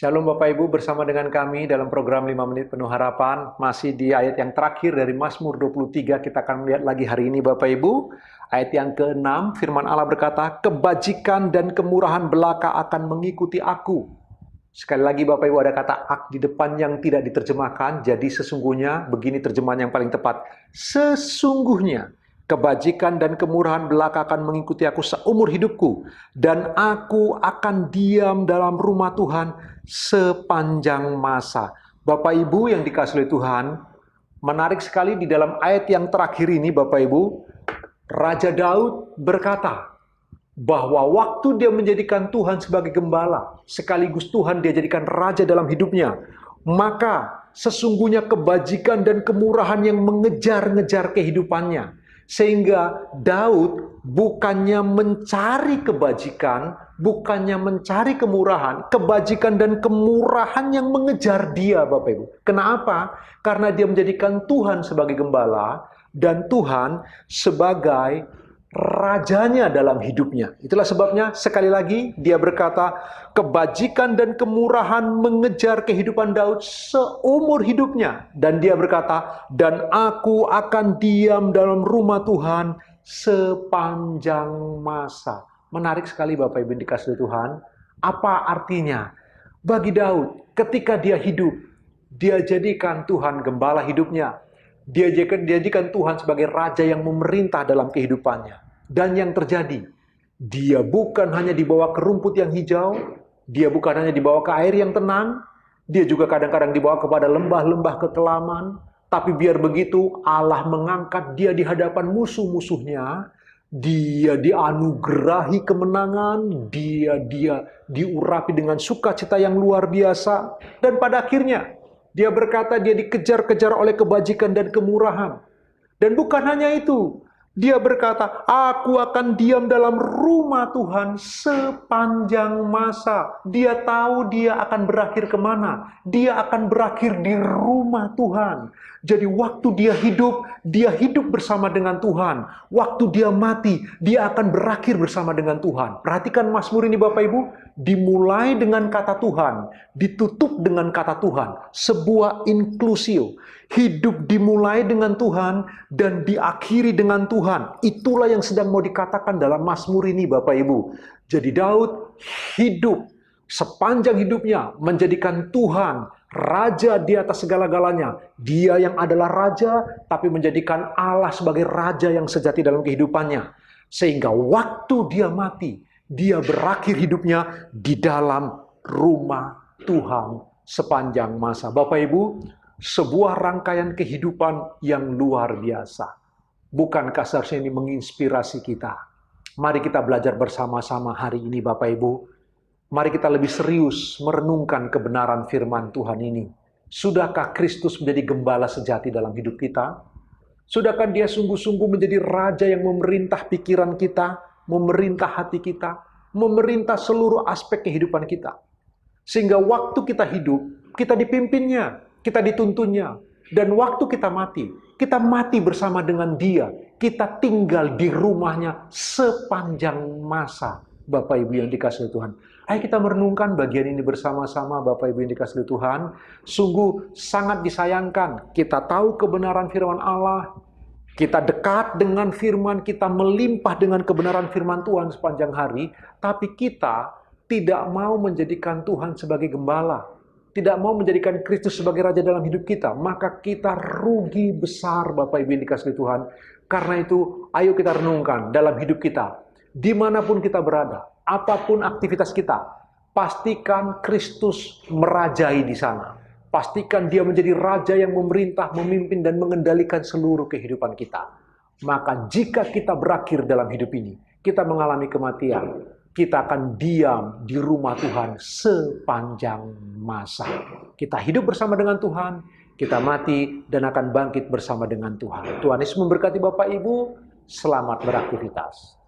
Shalom Bapak Ibu, bersama dengan kami dalam program 5 Menit Penuh Harapan. Masih di ayat yang terakhir dari Mazmur 23, kita akan melihat lagi hari ini Bapak Ibu. Ayat yang ke-6, firman Allah berkata, kebajikan dan kemurahan belaka akan mengikuti aku. Sekali lagi Bapak Ibu, ada kata ak di depan yang tidak diterjemahkan, jadi sesungguhnya, begini terjemahan yang paling tepat. Sesungguhnya, kebajikan dan kemurahan belaka akan mengikuti aku seumur hidupku, dan aku akan diam dalam rumah Tuhan sepanjang masa. Bapak Ibu yang dikasihi oleh Tuhan, menarik sekali di dalam ayat yang terakhir ini Bapak Ibu, Raja Daud berkata bahwa waktu dia menjadikan Tuhan sebagai gembala, sekaligus Tuhan dia jadikan raja dalam hidupnya, maka sesungguhnya kebajikan dan kemurahan yang mengejar-ngejar kehidupannya. Sehingga Daud bukannya mencari kebajikan, bukannya mencari kemurahan, kebajikan dan kemurahan yang mengejar dia, Bapak Ibu. Kenapa? Karena dia menjadikan Tuhan sebagai gembala dan Tuhan sebagai rajanya dalam hidupnya. Itulah sebabnya sekali lagi dia berkata, kebajikan dan kemurahan mengejar kehidupan Daud seumur hidupnya. Dan dia berkata, dan aku akan diam dalam rumah Tuhan sepanjang masa. Menarik sekali Bapak Ibu dikasihi Tuhan. Apa artinya? Bagi Daud, ketika dia hidup, dia jadikan Tuhan gembala hidupnya. Dia jadikan Tuhan sebagai raja yang memerintah dalam kehidupannya. Dan yang terjadi, dia bukan hanya dibawa ke rumput yang hijau, dia bukan hanya dibawa ke air yang tenang, dia juga kadang-kadang dibawa kepada lembah-lembah kekelaman. Tapi biar begitu, Allah mengangkat dia di hadapan musuh-musuhnya. Dia dianugerahi kemenangan, dia diurapi dengan sukacita yang luar biasa. Dan pada akhirnya, dia berkata dia dikejar-kejar oleh kebajikan dan kemurahan. Dan bukan hanya itu, dia berkata, aku akan diam dalam rumah Tuhan sepanjang masa. Dia tahu dia akan berakhir kemana. Dia akan berakhir di rumah Tuhan. Jadi waktu dia hidup bersama dengan Tuhan. Waktu dia mati, dia akan berakhir bersama dengan Tuhan. Perhatikan Mazmur ini Bapak Ibu, dimulai dengan kata Tuhan, ditutup dengan kata Tuhan. Sebuah inklusio. Hidup dimulai dengan Tuhan dan diakhiri dengan Tuhan. Itulah yang sedang mau dikatakan dalam Mazmur ini Bapak Ibu. Jadi Daud hidup sepanjang hidupnya menjadikan Tuhan raja di atas segala-galanya. Dia yang adalah raja tapi menjadikan Allah sebagai raja yang sejati dalam kehidupannya. Sehingga waktu dia mati, dia berakhir hidupnya di dalam rumah Tuhan sepanjang masa. Bapak Ibu, sebuah rangkaian kehidupan yang luar biasa. Bukankah seharusnya ini menginspirasi kita? Mari kita belajar bersama-sama hari ini Bapak Ibu. Mari kita lebih serius merenungkan kebenaran firman Tuhan ini. Sudahkah Kristus menjadi gembala sejati dalam hidup kita? Sudahkah dia sungguh-sungguh menjadi raja yang memerintah pikiran kita, memerintah hati kita, memerintah seluruh aspek kehidupan kita? Sehingga waktu kita hidup, kita dipimpinnya, kita dituntunnya. Dan waktu kita mati bersama dengan dia. Kita tinggal di rumahnya sepanjang masa. Bapak Ibu yang dikasihi Tuhan. Ayo kita merenungkan bagian ini bersama-sama Bapak Ibu yang dikasihi Tuhan. Sungguh sangat disayangkan. Kita tahu kebenaran firman Allah. Kita dekat dengan firman, kita melimpah dengan kebenaran firman Tuhan sepanjang hari. Tapi kita tidak mau menjadikan Tuhan sebagai gembala. Tidak mau menjadikan Kristus sebagai raja dalam hidup kita, maka kita rugi besar Bapak Ibu yang dikasihi Tuhan. Karena itu, ayo kita renungkan dalam hidup kita. Dimanapun kita berada, apapun aktivitas kita, pastikan Kristus merajai di sana. Pastikan dia menjadi raja yang memerintah, memimpin, dan mengendalikan seluruh kehidupan kita. Maka jika kita berakhir dalam hidup ini, kita mengalami kematian, kita akan diam di rumah Tuhan sepanjang masa. Kita hidup bersama dengan Tuhan, kita mati dan akan bangkit bersama dengan Tuhan. Tuhan Yesus memberkati Bapak Ibu, selamat beraktivitas.